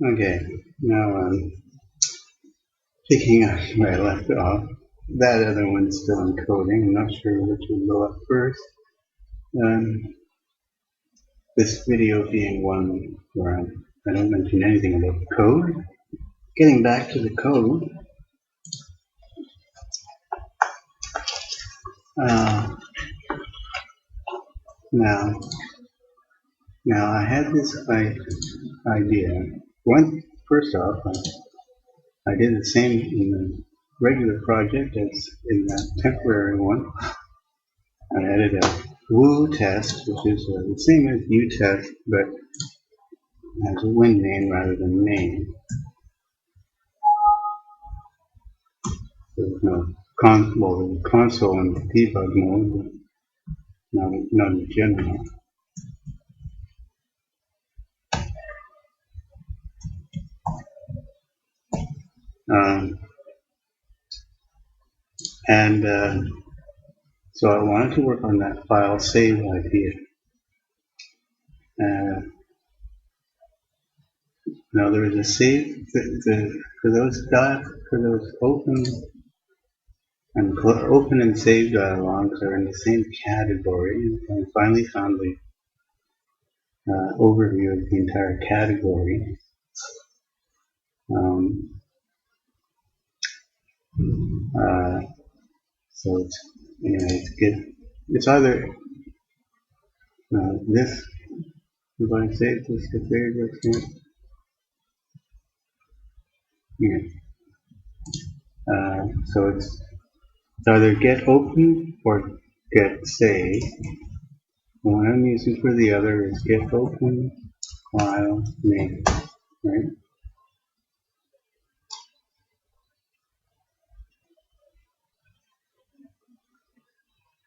Okay, now I'm picking up where I left off. That other one's still encoding. I'm not sure which will go up first. This video being one where I don't mention anything about the code. Getting back to the code. Now I had this idea. First off, I did the same in the regular project as in that temporary one. I added a woo test, which is the same as utest, but has a win name rather than name. There's no console in debug mode, but not in general. So I wanted to work on that file save idea. Now there is a save for those open and save dialogues are in the same category. And I finally found the overview of the entire category. So it's either this. If I save this to favorites, so it's either GetOpen or GetSave. The one I'm using for the other is GetOpenFileName, right?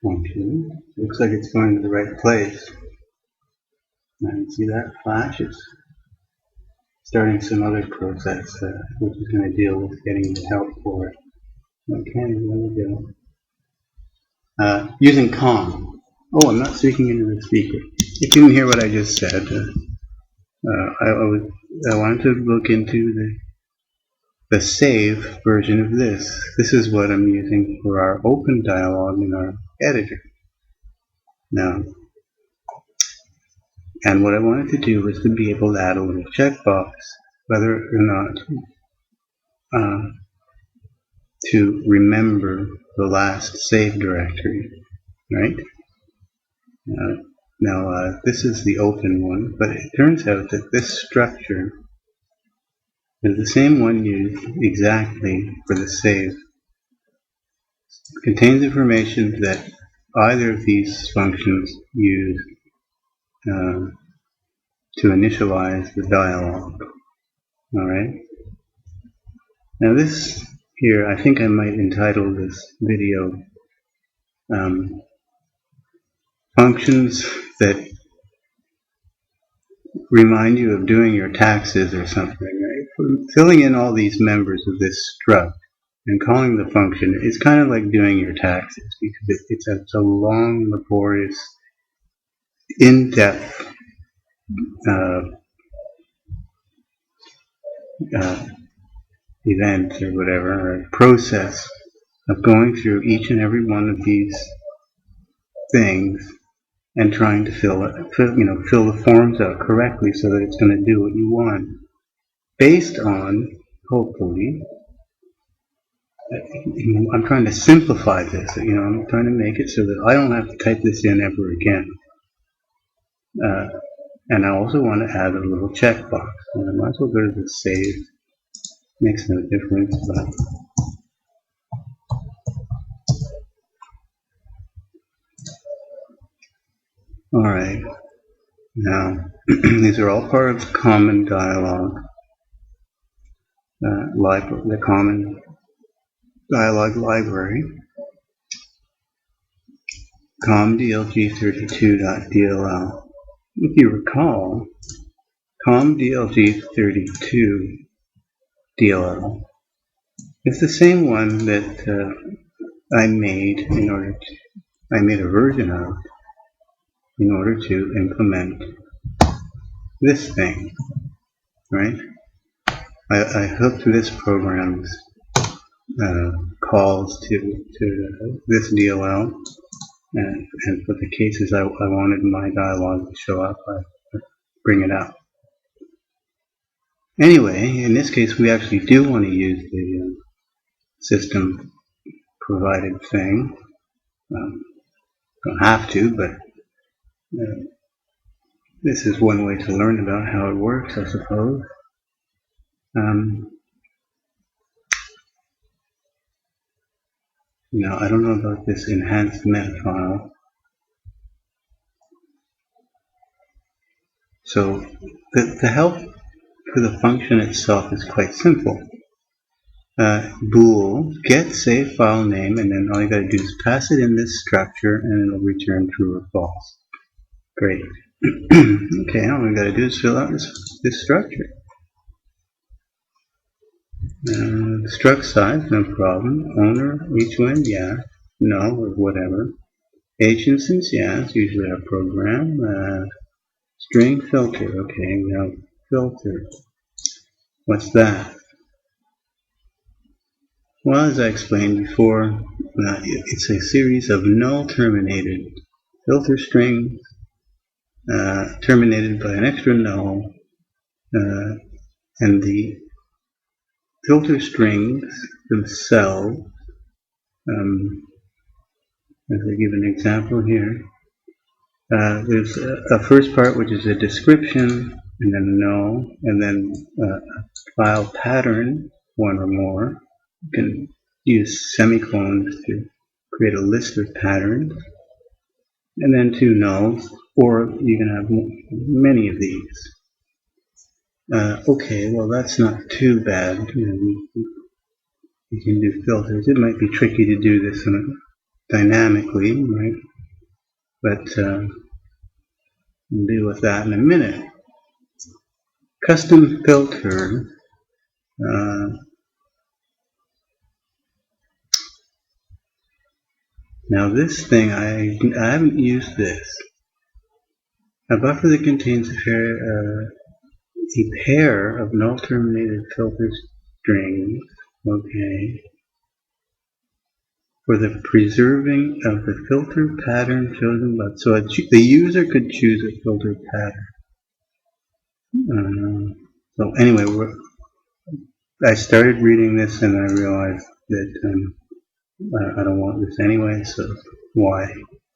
Okay, looks like it's going to the right place. And see that flash? It's starting some other process, which is going to deal with getting the help for it. Okay, there we go. Using com. Oh, I'm not speaking into the speaker. You didn't hear what I just said. I wanted to look into the save version of this. This is what I'm using for our open dialog in our editor. Now, and what I wanted to do was to be able to add a little checkbox, whether or not to remember the last save directory, right? Now this is the open one, but it turns out that this structure is the same one used exactly for the save. It contains information that either of these functions use to initialize the dialog. Alright? Now this here, I think I might entitle this video functions that remind you of doing your taxes or something, right? Filling in all these members of this struct and calling the function is kind of like doing your taxes, because it's a long, laborious, in-depth event or whatever, or process of going through each and every one of these things and trying to fill the forms out correctly so that it's going to do what you want, based on, hopefully, I'm trying to simplify this. I'm trying to make it so that I don't have to type this in ever again. And I also want to add a little checkbox. And I might as well go to the save. Makes no difference, but alright. Now, these are all part of the common dialog, the common dialog library, comdlg32.dll. If you recall, comdlg32.dll is the same one that I made I made a version of in order to implement this thing, right? I hooked this program's calls to this DLL, and for the cases I wanted my dialog to show up, I bring it up. Anyway, in this case, we actually do want to use the system provided thing. Don't have to, but this is one way to learn about how it works, I suppose. Now, I don't know about this enhanced meta file. So the help for the function itself is quite simple. Bool GetSaveFileName, and then all you gotta do is pass it in this structure and it'll return true or false. Great. Okay, all we gotta do is fill out this structure. Struct size, no problem. Owner, each one, yeah. No, or whatever. H instance, yeah, it's usually our program. String filter, okay, now filter. What's that? Well, as I explained before, it's a series of null terminated filter strings terminated by an extra null, and the filter strings themselves, as I give an example here, there's a first part which is a description, and then a null, and then a file pattern, one or more. You can use semicolons to create a list of patterns, and then two nulls, or you can have many of these. Okay, well that's not too bad. You can do filters. It might be tricky to do this dynamically, right? But we'll deal with that in a minute. Custom filter. Now this thing, I haven't used this. A buffer that contains a pair of null terminated filter strings, okay, for the preserving of the filter pattern chosen by, so the user could choose a filter pattern. So anyway, I started reading this and I realized that I don't want this anyway, so why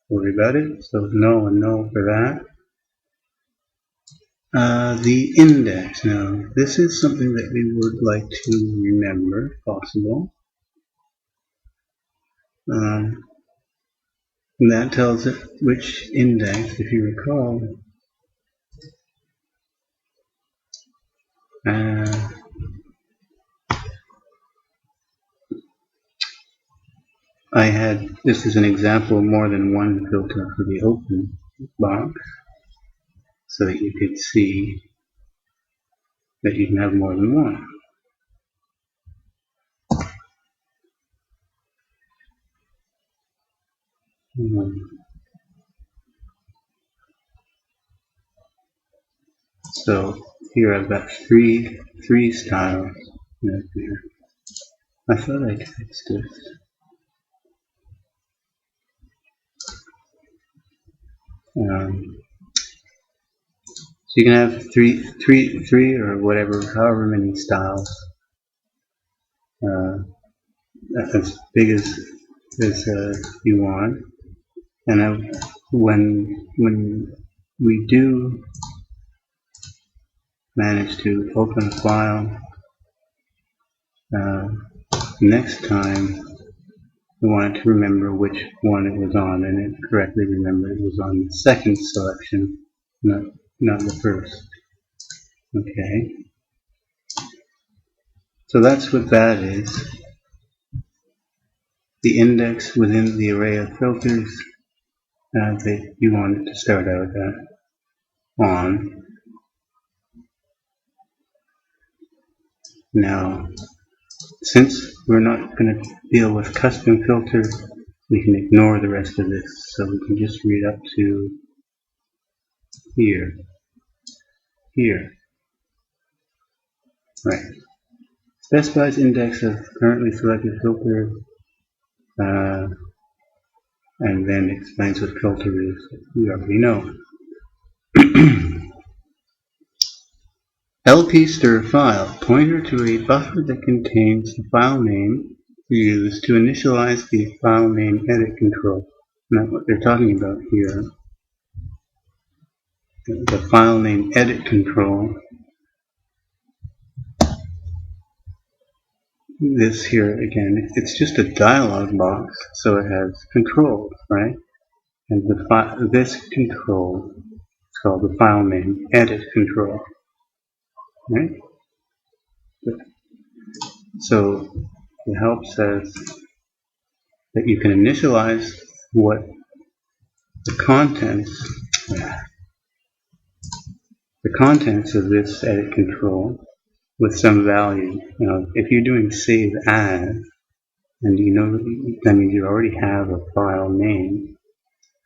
worry about it? So no and no for that. The index. Now, this is something that we would like to remember, if possible. And that tells it which index, if you recall. I had, this is an example of more than one filter for the open box, so that you could see that you can have more than one. So here I've got three styles. Here. I thought I fixed this. So you can have three or whatever, however many styles, as big as you want. And when we do manage to open a file next time, we wanted to remember which one it was on, and it correctly remembered it was on the second selection, not the first. Okay, so that's what that is. The index within the array of filters that you want it to start out on. Now, since we're not going to deal with custom filters, we can ignore the rest of this. So we can just read up to here. Right. specifies index of currently selected filter, and then explains what filter is. We already know. LP stir file, pointer to a buffer that contains the file name used to initialize the file name edit control. Not what they're talking about here. The file name edit control. This here again, it's just a dialog box, so it has controls, right? And this control is called the file name edit control, right? So the help says that you can initialize what the contents of this edit control with some value. You know, if you're doing save as, and you know that means you already have a file name,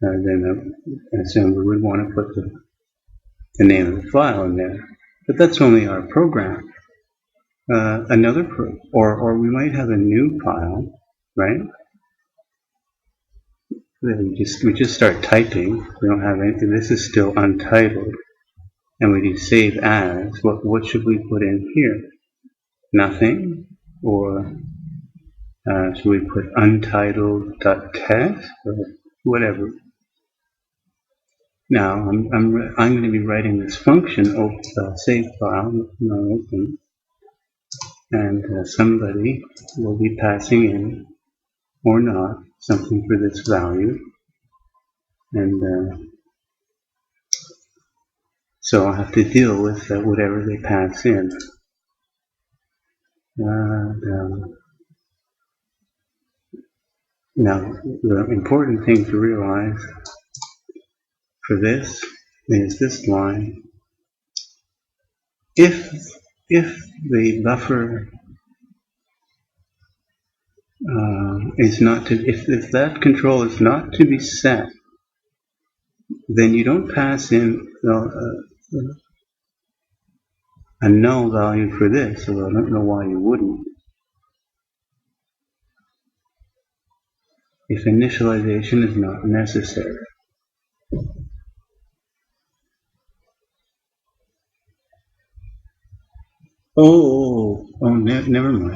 then I assume we would want to put the name of the file in there. But that's only our program. Or we might have a new file, right? Then we just start typing. We don't have anything. This is still untitled, and we do save as. What should we put in here? Nothing, or should we put untitled.test or whatever? Now I'm going to be writing this function save file, not open, and somebody will be passing in or not something for this value, and so I'll have to deal with whatever they pass in. Now, the important thing to realize for this is this line. If the buffer is not to, if that control is not to be set, then you don't pass in a null value for this, so I don't know why you wouldn't. If initialization is not necessary.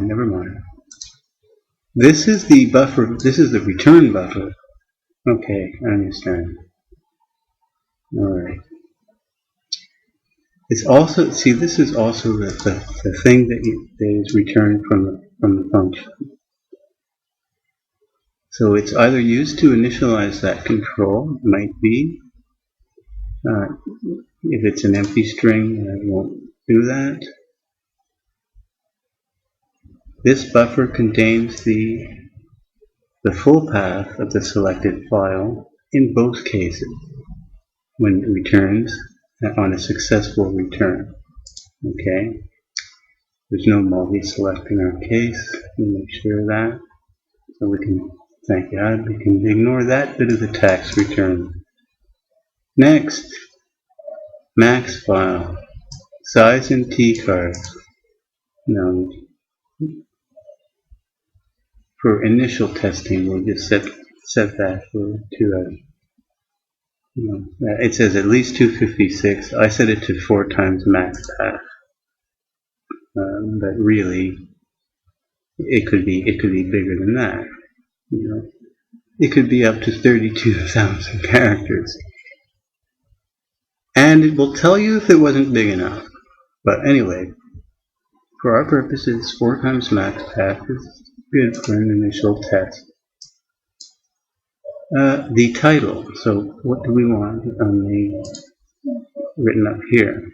Never mind. This is the buffer, this is the return buffer. Okay, I understand. Alright. It's also, see, this is also the thing that is returned from the function. So it's either used to initialize that control, might be. If it's an empty string, it won't do that. This buffer contains the full path of the selected file in both cases when it returns on a successful return. Okay, there's no multi-select in our case. We'll make sure of that. So we can, thank God, we can ignore that bit of the tax return. Next, max file, size in tcars. Now, for initial testing, we'll just set that to it says at least 256. I set it to 4 times max path, but really, it could be bigger than that. You know, it could be up to 32,000 characters, and it will tell you if it wasn't big enough. But anyway, for our purposes, 4 times max path is good for an initial test. The title. So what do we want on the written up here?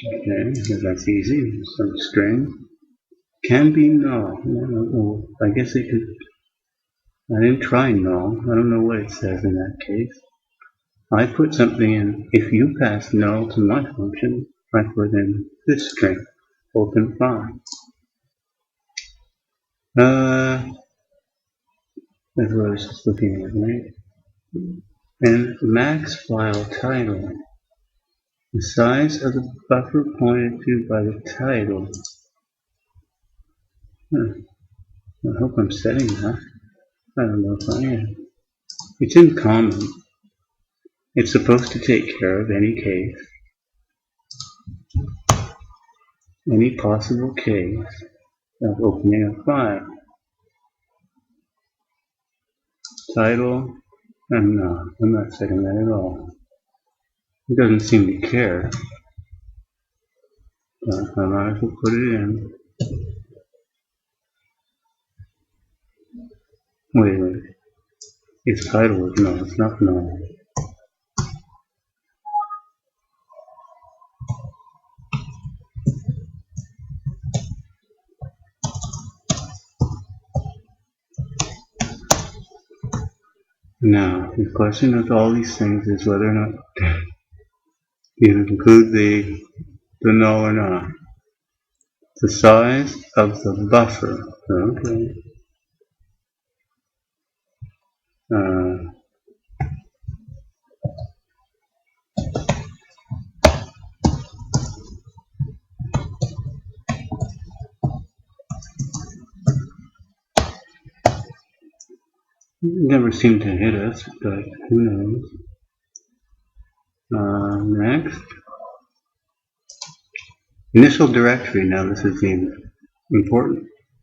Okay, so that's easy. Some string can be null. I guess it could. I didn't try null. I don't know what it says in that case. I put something in. If you pass null to my function, I put in this string, open file. That's what I was just looking at, right? And max file title. The size of the buffer pointed to by the title. I hope I'm setting that. I don't know if I am. It's in common. It's supposed to take care of any case, any possible case of opening a file. Title, I'm not setting that at all. It doesn't seem to care. But I might as well put it in. Wait. Its title is no, it's not no. Now, the question of all these things is whether or not you include the null or not. The size of the buffer. Okay. Never seemed to hit us, but who knows. Next. Initial directory. Now this is the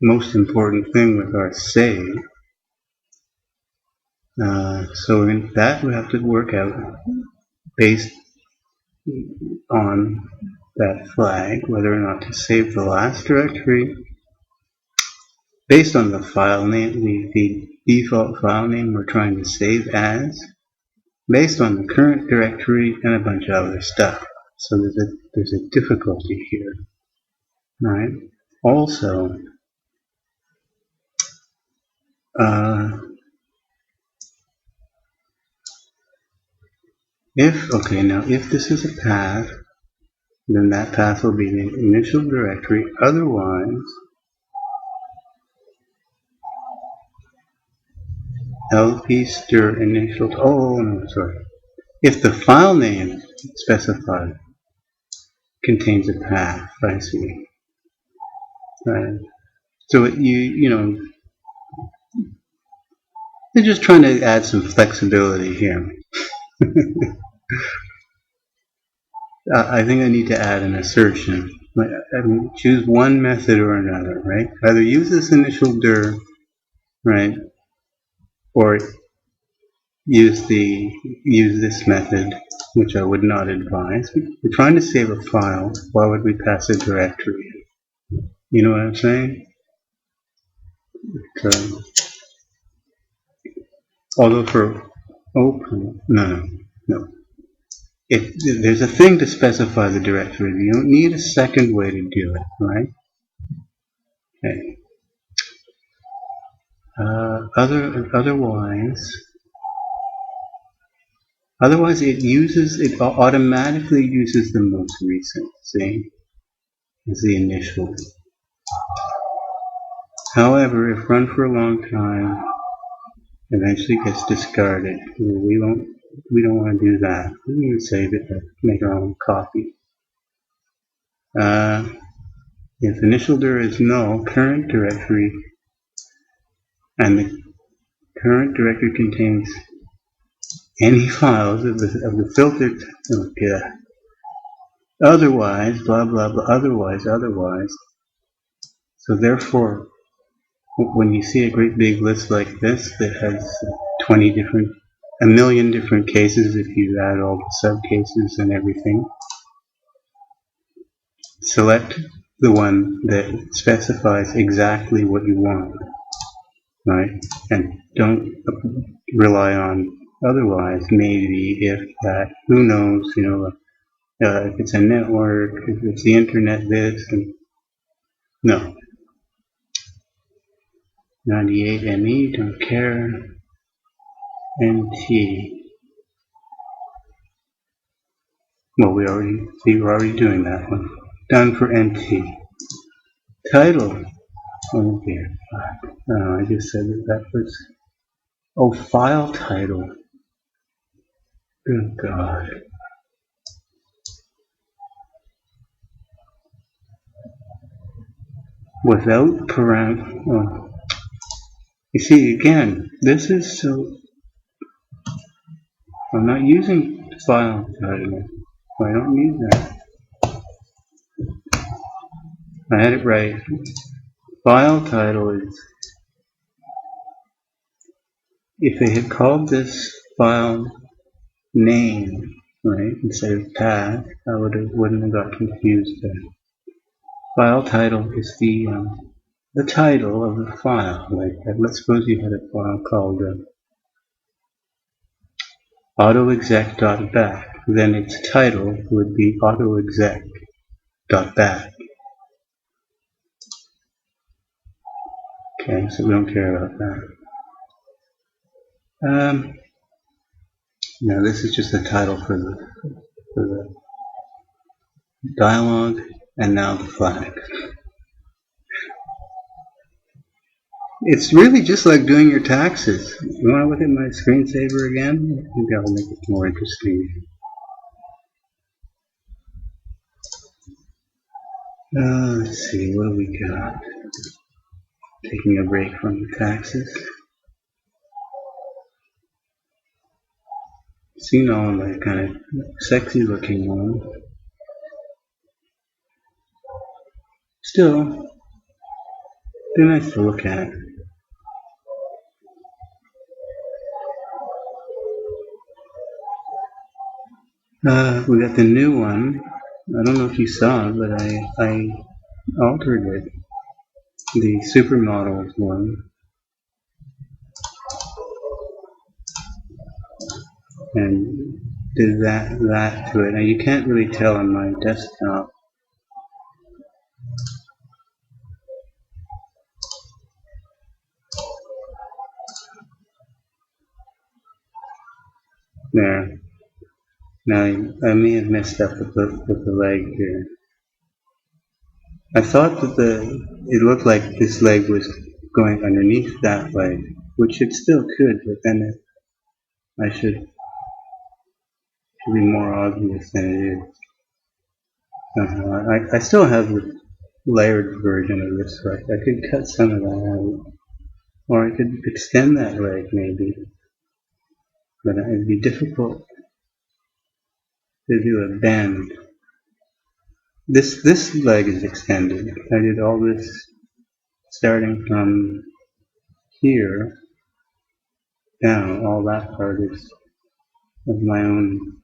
most important thing with our save. So in that we have to work out based on that flag whether or not to save the last directory based on the file name, the default file name we're trying to save as, based on the current directory, and a bunch of other stuff. So there's a difficulty here, right? Also, if this is a path, then that path will be the initial directory. Otherwise, LP stir initial. Oh no, sorry. If the file name specified contains a path, I see. Right. So they're just trying to add some flexibility here. I think I need to add an assertion. Choose one method or another, right? Either use this initial dir, right, or use this method, which I would not advise. We're trying to save a file. Why would we pass a directory? You know what I'm saying? So, although for open, no. If there's a thing to specify the directory, you don't need a second way to do it, right? Okay. Otherwise it automatically uses the most recent, see, as the initial. However, if run for a long time, eventually gets discarded. We don't want to do that. We need to save it, but make our own copy. If initial dir is null, current directory, and the current directory contains any files of the filtered, otherwise, blah blah blah, otherwise. So therefore, when you see a great big list like this that has a million different cases, if you add all the subcases and everything, select the one that specifies exactly what you want, right? And don't rely on otherwise, maybe, if that, who knows, if it's a network, if it's the internet, this, and no. 98 ME, don't care. NT. Well, we're already doing that one. Done for NT. Title. Oh dear. I just said that was. Oh, file title. Good God. without param. Oh, you see, again, this is so. I'm not using file title. I don't use that. I had it right. File title is, if they had called this file name, right, instead of path, I wouldn't have got confused there. File title is the title of the file. Like, let's suppose you had a file called autoexec.bat. Then its title would be autoexec.bat. Okay, so we don't care about that. Now this is just the title for the dialog, and now the flag. It's really just like doing your taxes. You want to look at my screensaver again? Maybe I'll make it more interesting. Let's see, what do we got? Taking a break from the taxes. Seen all that kind of sexy looking ones. Still, they're nice to look at. We got the new one. I don't know if you saw it, but I altered it. The supermodels one. And did that to it. Now you can't really tell on my desktop. There. Now I may have messed up with the leg here. I thought that it looked like this leg was going underneath that leg, which it still could, but then I should be more obvious than it is. I still have the layered version of this, so I could cut some of that out. Or I could extend that leg maybe. But it'd be difficult to do a bend. This leg is extended. I did all this starting from here down. All that part is of my own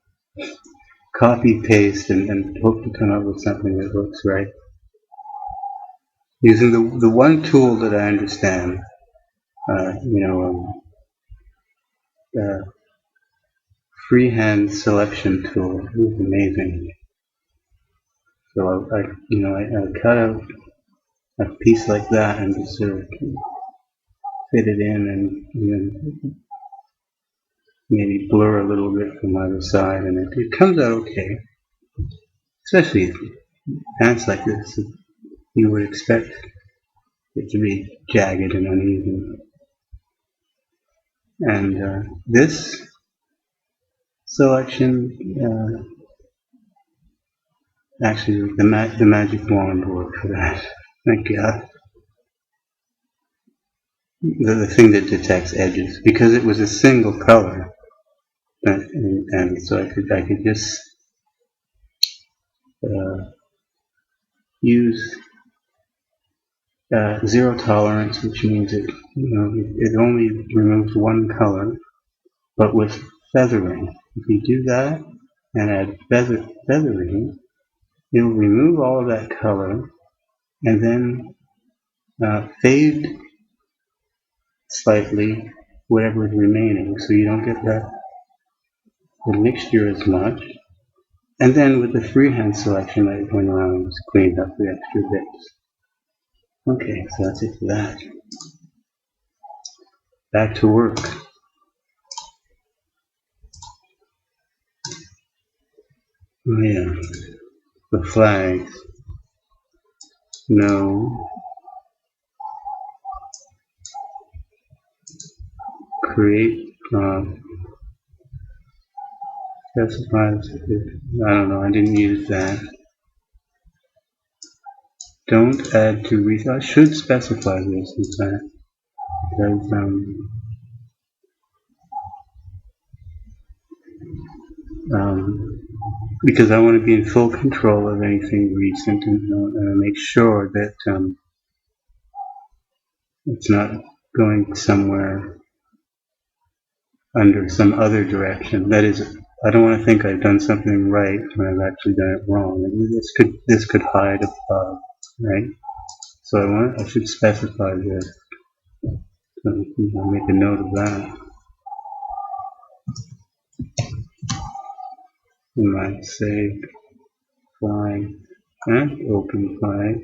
copy paste and hope to come up with something that looks right. Using the one tool that I understand, the freehand selection tool is amazing. So I cut out a piece like that and just sort of fit it in and maybe blur a little bit from either side, and it comes out okay. Especially if pants like this, you would expect it to be jagged and uneven. And this selection, actually, the magic wand worked for that. Thank God. The thing that detects edges, because it was a single color, and so I could just use zero tolerance, which means it only removes one color, but with feathering. If you do that and add feathering, it'll remove all of that color and then fade slightly whatever is remaining, so you don't get the mixture as much. And then with the freehand selection, I went around and just cleaned up the extra bits. Okay, so that's it for that. Back to work. Oh yeah, the flags. No. Create specifies. I don't know. I didn't use that. don't add to resource. I should specify this in fact, because I want to be in full control of anything recent and make sure that it's not going somewhere under some other direction. That is, I don't want to think I've done something right when I've actually done it wrong. And this could hide above, right? So I should specify this. So I'll make a note of that. We might save flag and open flag.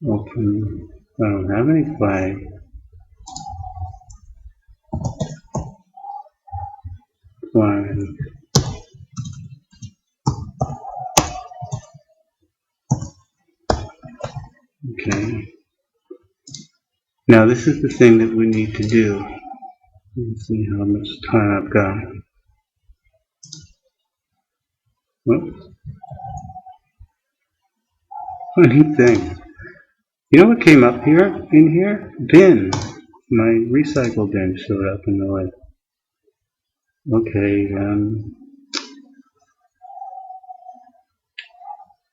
Open. I don't have any flag. Flag. Okay. Now this is the thing that we need to do. Let's see how much time I've got. Whoops. Funny thing. You know what came up here? In here? Bin. My recycle bin showed up in the way. Okay.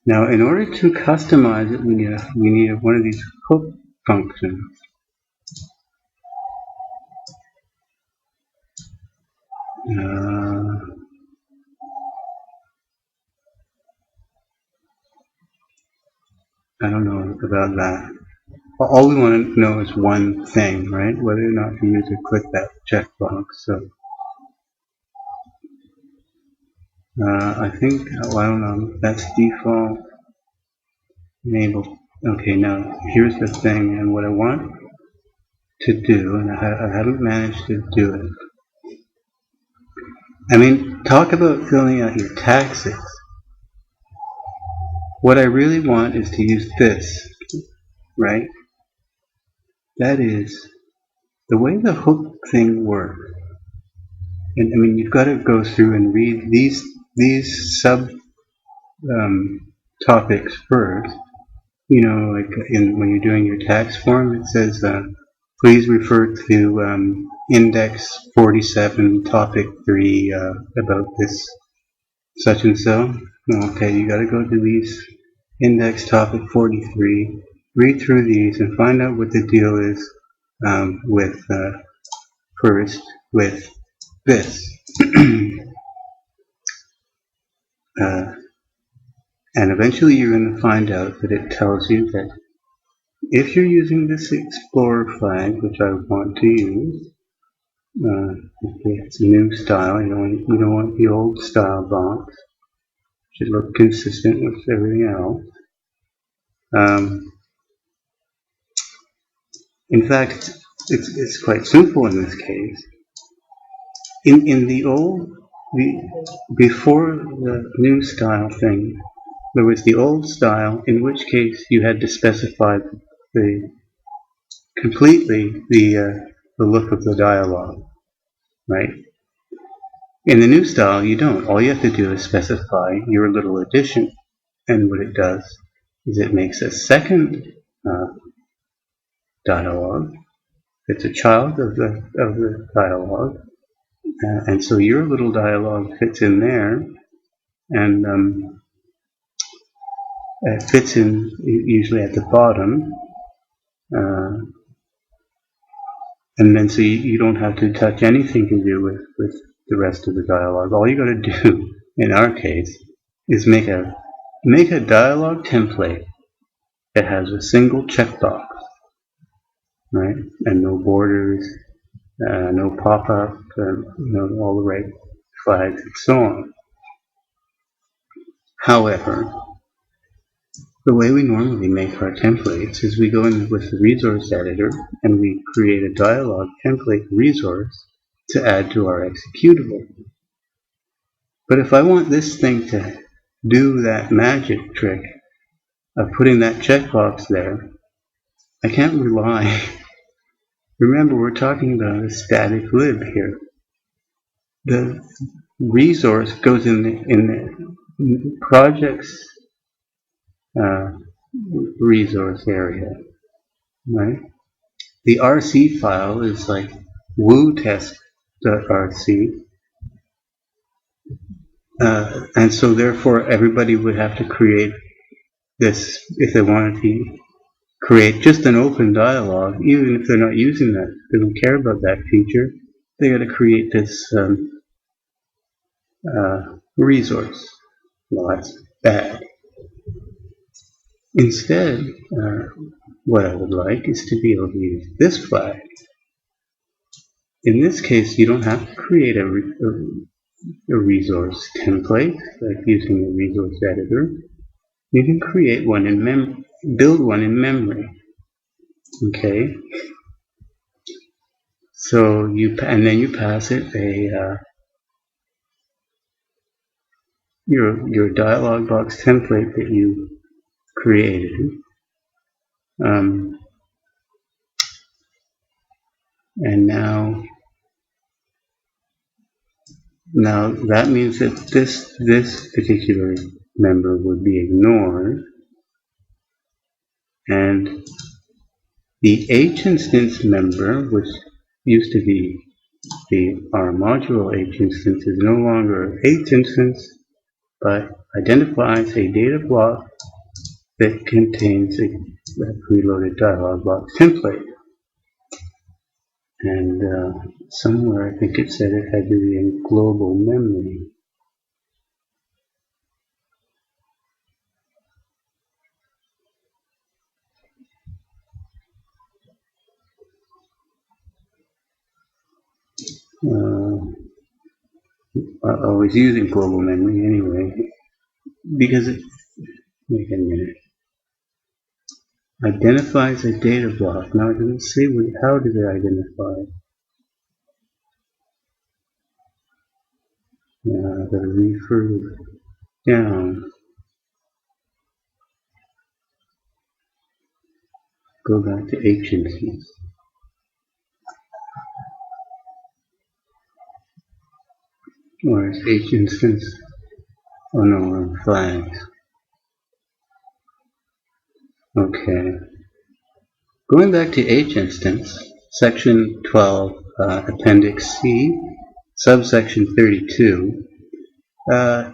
Now, in order to customize it, we need one of these hook functions. I don't know about that. All we want to know is one thing, right? Whether or not the user clicked that checkbox. So I think, well, I don't know, that's default. Enable. Okay, now here's the thing, and what I want to do, and I haven't managed to do it. I mean, talk about filling out your taxes. What I really want is to use this, right? That is the way the hook thing works. And I mean, you've got to go through and read these sub topics first. You know, like when you're doing your tax form, it says, please refer to index 47, topic 3, about this such and so. Okay, you got to go to these index topic 43, read through these and find out what the deal is first with this. And eventually you're going to find out that it tells you that if you're using this Explorer flag, which I want to use, it's a new style, you don't want the old style box. It should look consistent with everything else. In fact, it's quite simple in this case. In the old, before the new style thing, there was the old style, in which case you had to specify completely the look of the dialog, right? In the new style, you don't. All you have to do is specify your little addition, and what it does is it makes a second dialog. It's a child of the dialog, and so your little dialog fits in there, and it fits in usually at the bottom, and then so you don't have to touch anything to do with the rest of the dialog. All you got to do, in our case, is make a dialog template that has a single checkbox, right, and no borders, no pop-up, all the right flags and so on. However, the way we normally make our templates is we go in with the resource editor and we create a dialog template resource to add to our executable. But if I want this thing to do that magic trick, of putting that checkbox there, I can't rely. Remember, we're talking about a static lib here. The resource goes in the project's resource area, right? The RC file is like wootest.rc, and so therefore everybody would have to create this if they wanted to create just an open dialog, even if they're not using that, they don't care about that feature. They got to create this resource. Well, that's bad. Instead, what I would like is to be able to use this flag. In this case, you don't have to create a resource template, like using a resource editor. You can create one in memory, build one in memory. Okay. So and then you pass it a your dialog box template that you created. And now that means that this particular member would be ignored, and the H instance member, which used to be our module H instance, is no longer H instance, but identifies a data block that contains a preloaded dialog box template. And somewhere I think it said it had to be in global memory. I was using global memory anyway, because it, wait a minute, identifies a data block. Now it doesn't say how did it identify it. I've got to read further down. Go back to H instance. Or is H instance? Oh no, we're on flags. Okay. Going back to H instance, section 12, appendix C, subsection 32.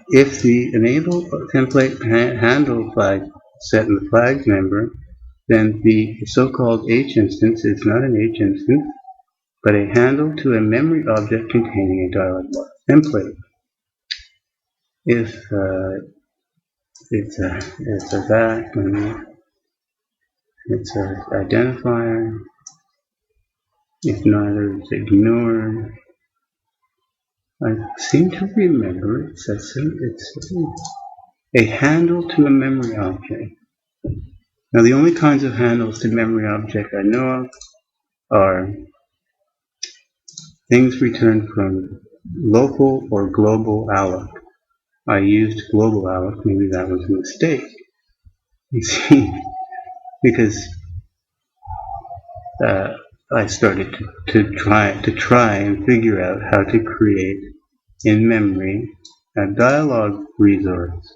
If the enable template handle flag set in the flags member, then the so-called H instance is not an H instance, but a handle to a memory object containing a dialog box template. If it's a that, and it's an identifier. If neither, it's ignored. I seem to remember it says it's a handle to a memory object. Now the only kinds of handles to memory object I know of are things returned from local or global alloc. I used global alloc, maybe that was a mistake. You see, because I started to try and figure out how to create in memory a dialog resource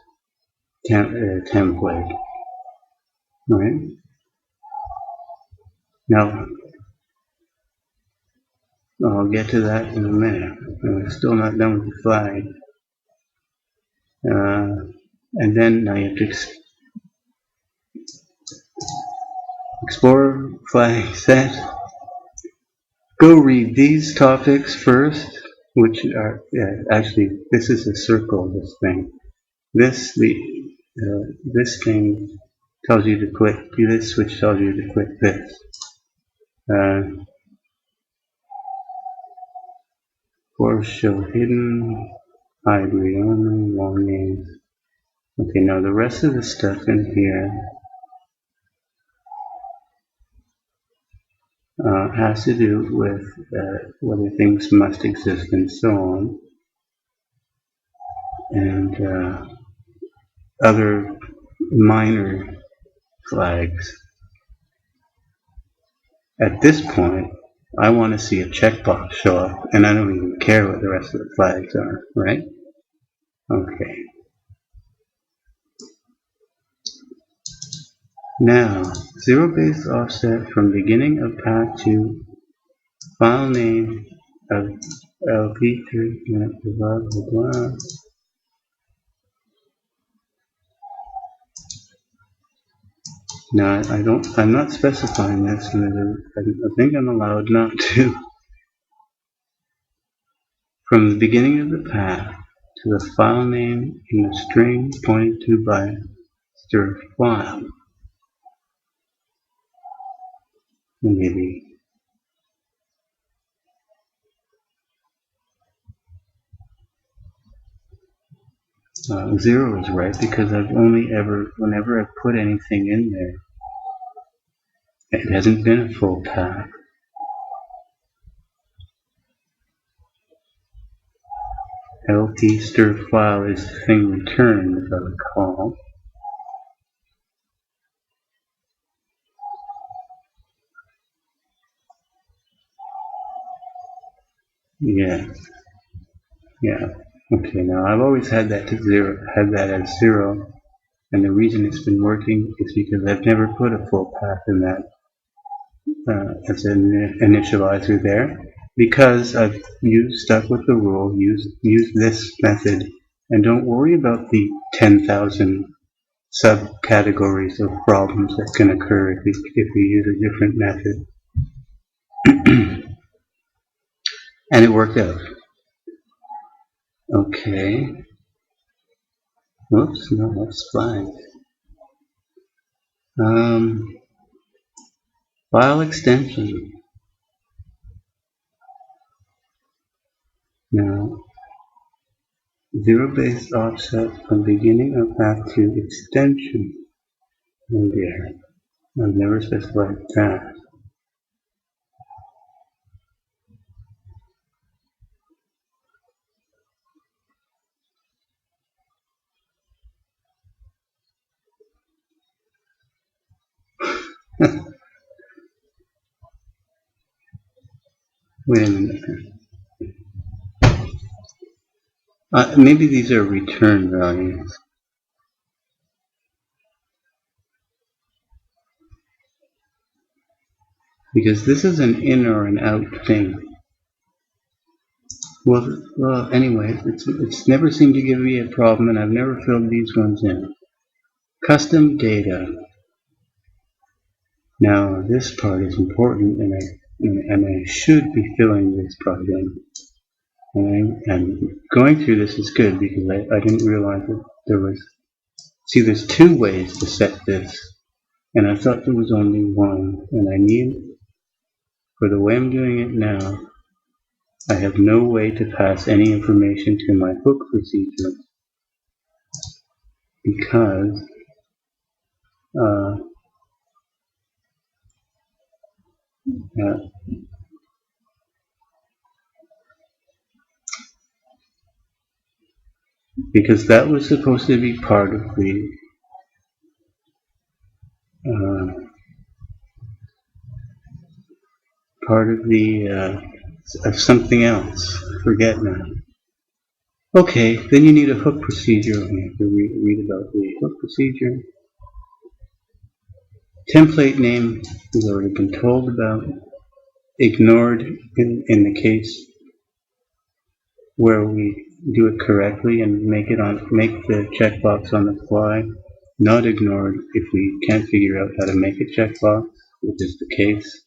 template. Right? Now, I'll get to that in a minute. I'm still not done with the flag. And then now you have to explore flag set. Go read these topics first, which are actually this is a circle. This thing, this thing tells you to click this, which tells you to click this. Course show hidden, hide read only, long names. Okay, now the rest of the stuff in here has to do with whether things must exist and so on, and other minor flags. At this point, I want to see a checkbox show up, and I don't even care what the rest of the flags are, right? Okay. Now, zero-based offset from beginning of path to file name of LP3, blah, blah, blah. Now, I'm not specifying this, and I think I'm allowed not to. From the beginning of the path to the file name in the string pointed to by stir file. Maybe. Zero is right because whenever I've put anything in there, it hasn't been a full path. LT stir file is the thing returned, as I recall. Yeah. Okay, now I've always had that as zero, and the reason it's been working is because I've never put a full path in that as an initializer there, because I've stuck with the rule, use this method, and don't worry about the 10,000 subcategories of problems that can occur if we use a different method. And it worked out. Okay. Whoops, no, that's fine. File extension. Now, zero-based offset from beginning of path to extension. Oh dear, I've never specified that. Wait a minute. Maybe these are return values. Because this is an in or an out thing. Well, anyway, it's never seemed to give me a problem, and I've never filled these ones in. Custom data. Now, this part is important, and I should be filling this part in. And going through this is good because I didn't realize that there was. See, there's two ways to set this, and I thought there was only one, and I need, for the way I'm doing it now, I have no way to pass any information to my hook procedure because that was supposed to be part of the of something else. I forget now. Okay, then you need a hook procedure. I have to read about the hook procedure. Template name has already been told about. Ignored in the case where we do it correctly and make the checkbox on the fly. Not ignored if we can't figure out how to make a checkbox, which is the case.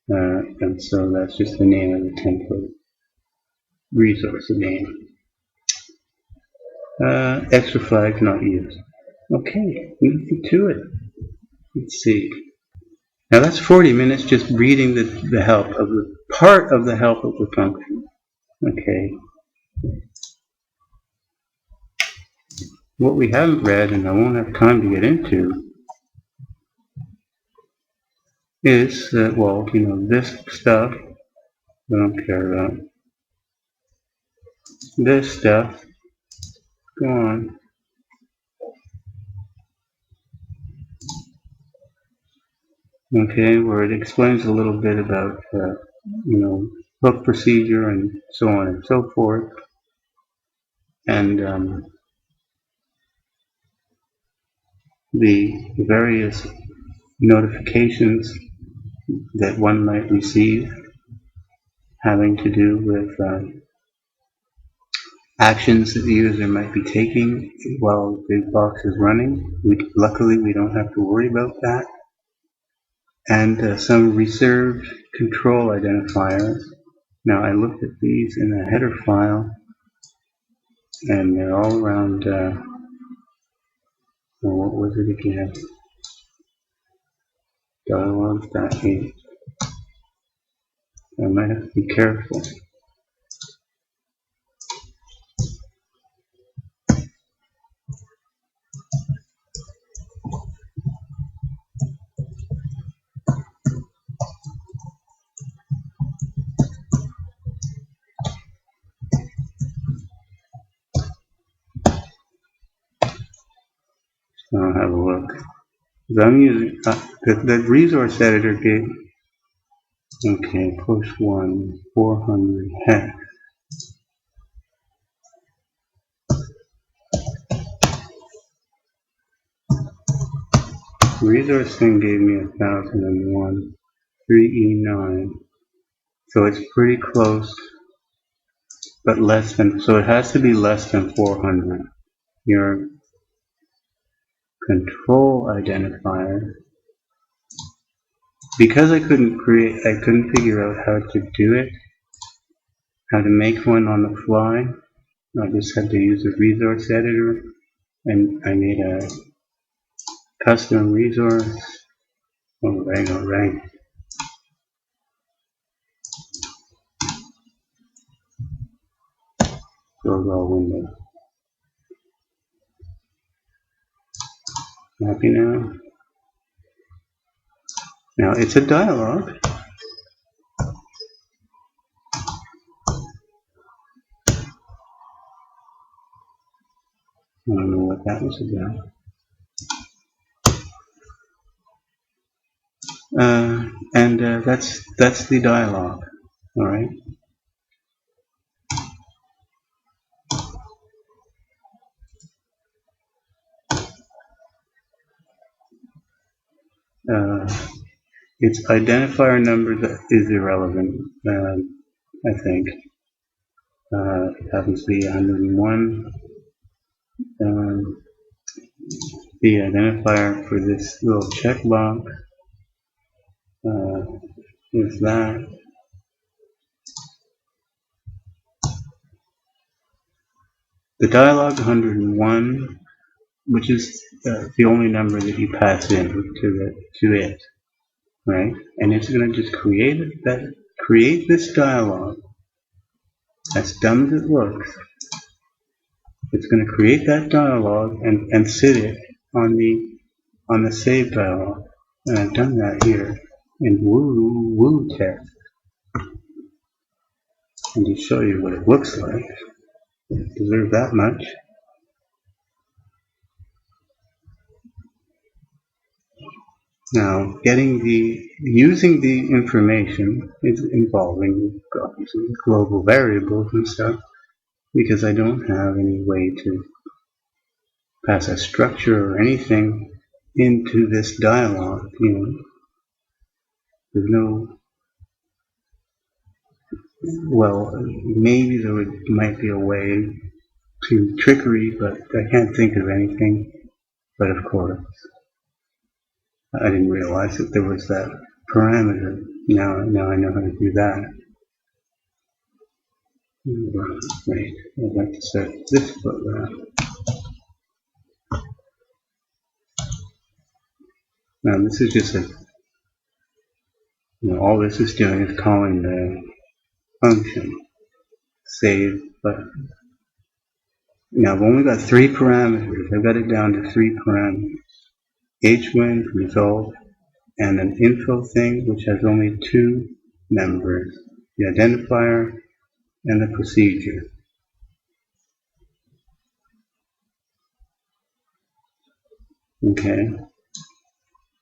And so that's just the name of the template. Resource name. Extra flags not used. Okay, let's get to it. Let's see. Now that's 40 minutes just reading the help of the part of the help of the function. Okay. What we haven't read, and I won't have time to get into, is that, well, this stuff, I don't care about. This stuff, go on. Okay, where it explains a little bit about, hook procedure and so on and so forth, and the various notifications that one might receive having to do with actions that the user might be taking while the box is running. Luckily, we don't have to worry about that. And some reserved control identifiers. Now, I looked at these in a header file, and they're all around, what was it again? Dialogues.8. I might have to be careful. I'll have a look. So I'm using the resource editor gave. Okay, push 1, 400 hex. The resource thing gave me 1001, 3E9. So it's pretty close, but less than, so it has to be less than 400. Your control identifier, because I couldn't figure out how to do it, how to make one on the fly. I just had to use a resource editor, and I made a custom resource. Alright. Close all windows. Happy now? Now it's a dialog. I don't know what that was about. And that's the dialog. All right. Its identifier number is irrelevant. I think it happens to be 101. The identifier for this little checkbox is that. The dialog 101, which is the only number that you pass in to it, right? And it's going to just create this dialog. As dumb as it looks, it's going to create that dialog and sit it on the save dialog. And I've done that here in woo text. And to show you what it looks like, it deserves that much. Now, using the information is involving obviously global variables and stuff, because I don't have any way to pass a structure or anything into this dialog. There's no, well, maybe might be a way to trickery, but I can't think of anything. But of course, I didn't realize that there was that parameter. Now I know how to do that. Wait, I'd like to set this foot. Now this is just all this is doing is calling the function save button. Now I've only got 3 parameters. I've got it down to 3 parameters. hwin, result, and an info thing which has only 2 members, the identifier and the procedure. Okay,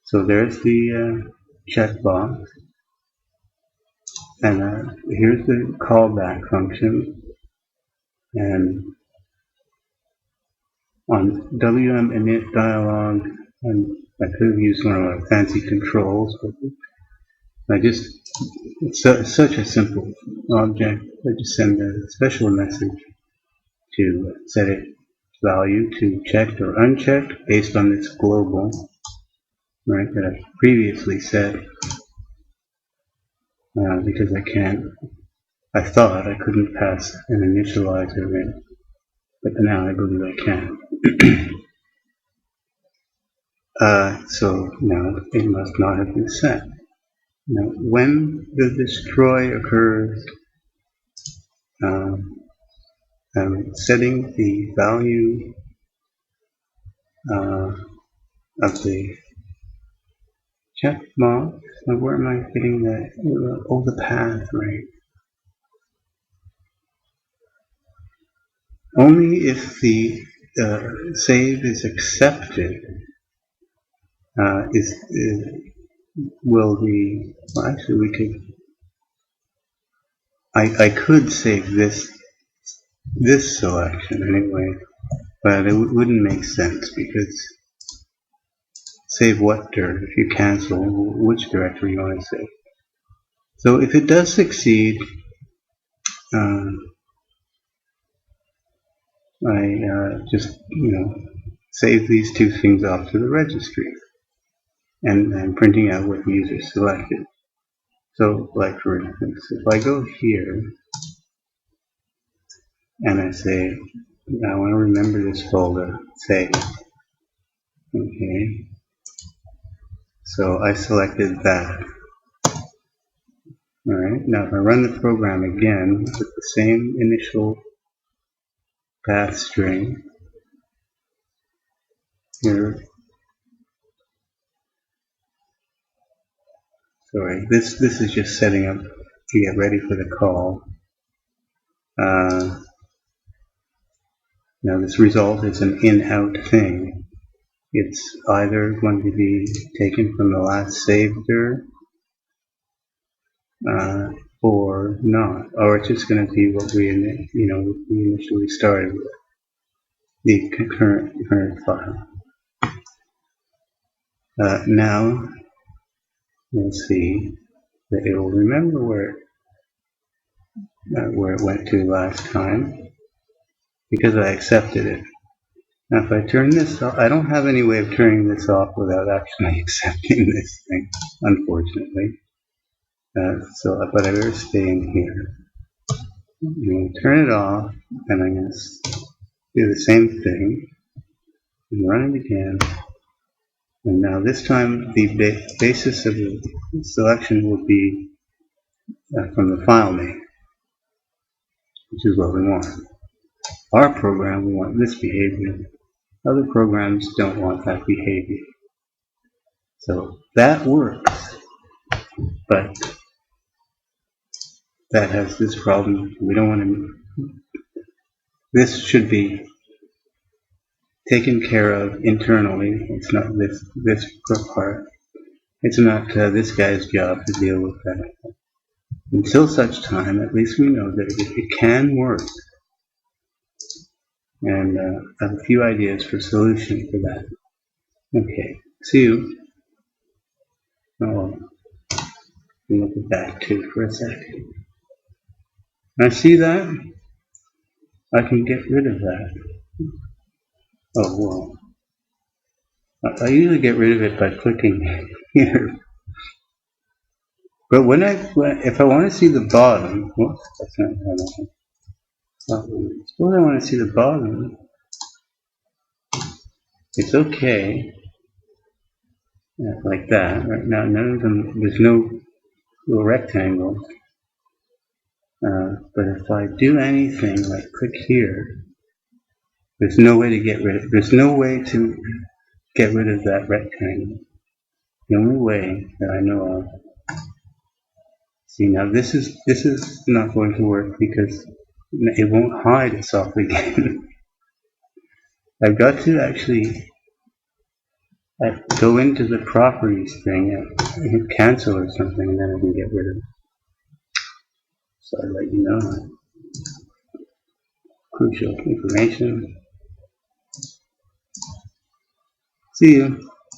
so there's the checkbox, and here's the callback function, and on WM init dialog, and I could have used one of our fancy controls, but it's such a simple object. I just send a special message to set its value to checked or unchecked based on this global, right, that I previously set, because I thought I couldn't pass an initializer in, but now I believe I can. So now it must not have been set. Now, when the destroy occurs, I'm setting the value of the checkbox. Now, where am I getting that? Oh, the path, right? Only if the save is accepted will the. Well, actually, we could. I could save this selection anyway, but it wouldn't make sense because save what dirt if you cancel which directory you want to save. So if it does succeed, I just save these two things off to the registry, and I'm printing out what the user selected. So, like for instance, if I go here and I say I want to remember this folder, save. Okay, so I selected that. Alright, now if I run the program again with the same initial path string, here, sorry, this is just setting up to get ready for the call. Now this result is an in-out thing. It's either going to be taken from the last saved dir, or not, or it's just going to be what we initially started with, the current file. Now you'll see that it will remember where it went to last time because I accepted it. Now if I turn this off, I don't have any way of turning this off without actually accepting this thing, unfortunately. But I better stay in here. I'm going to turn it off, and I'm going to do the same thing and run it again. And now this time the basis of the selection will be from the file name, which is what we want. Our program will want this behavior. Other programs don't want that behavior. So that works, but that has this problem. We don't want to. This should be taken care of internally. It's not this part. It's not this guy's job to deal with that. Until such time, at least we know that it can work. And I have a few ideas for solution for that. Okay, see you. Oh, look at that too for a second. Now see that? I can get rid of that. Oh well. I usually get rid of it by clicking here. But if I want to see the bottom, whoops, that's not how suppose I want to see the bottom. It's okay. Yeah, like that. Right now, none of them. There's no little rectangles. But if I do anything like click here, there's no way to get rid of. There's no way to get rid of that rectangle. The only way that I know of. See, now this is not going to work because it won't hide itself again. I've got to actually I go into the properties thing and hit cancel or something, and then I can get rid of it. So I let you know. Crucial information. See you.